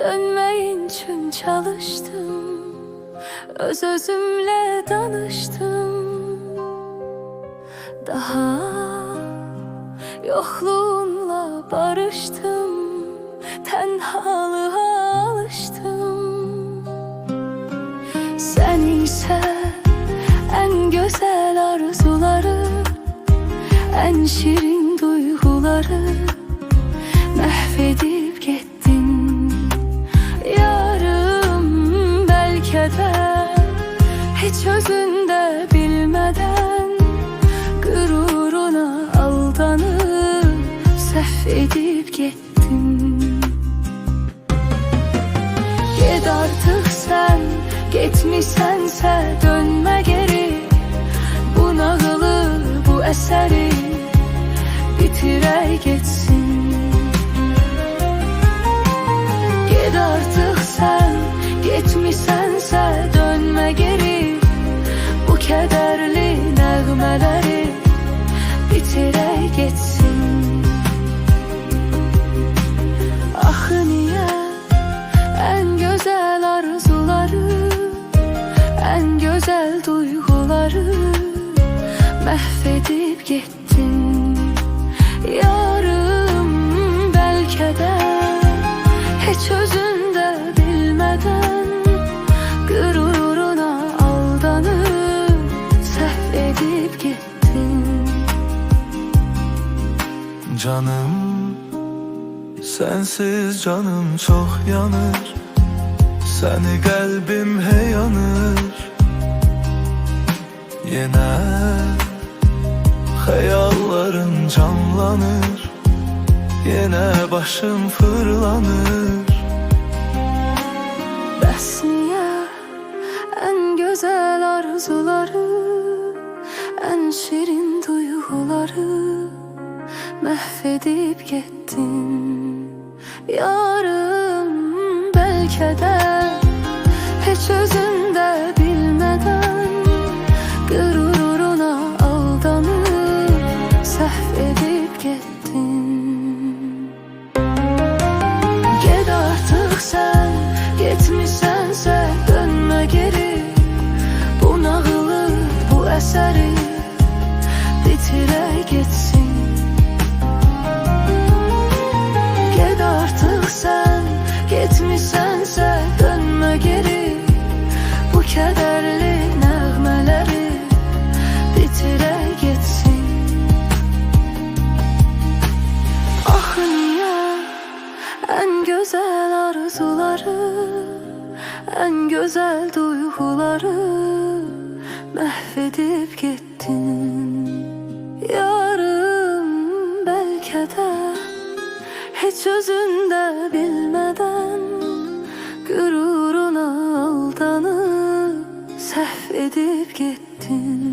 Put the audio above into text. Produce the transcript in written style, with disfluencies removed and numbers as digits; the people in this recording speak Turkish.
Dönmeyin için çalıştım, öz-özümle danıştım. Daha yokluğunla barıştım, tenhalığa alıştım. Sen ise en güzel arzuları, en şirin duyguları mahvedip gittin. Yarım belki de hiç özünde bilmeden, gururuna aldanıp səhv edip gittin. Ged artık sen, getmişsənsə dönme geri. Bu nağılı, bu əsəri bitirək geçsin. Ged artık sen, getmişsənsə dönme geri. Bu kederli nəğmələri bitirək geçsin. Axı niyə en güzel arzuları, en güzel duyguları mahvedip gittin. Yarım belki de hiç özünde bilmeden, gururuna aldanıp səhv edip gittin. Canım, sensiz canım çok yanır. Seni kalbim hey yanır. Yine hayallerin canlanır. Yine başım fırlanır. Bəs niyə en güzel arzuları, en şirin duyguları mahvedip gittin? Yarım belki de hiç özünde bilmeden, gururuna aldanıp səhv edip gittin. Ged artık sen, getmişsənsə dönme geri. Bu nağılı, bu əsəri bitirək geçsin. Ged artık sen, getmişsənsə dönme geri. Bu kederli nəğmələri bitirək geçsin. Axı niyə en güzel arzuları, en güzel duyguları mahvedip gittin? Yarım belki de hiç özünde bilmeden, gururuna aldanıp səhv edip gittin.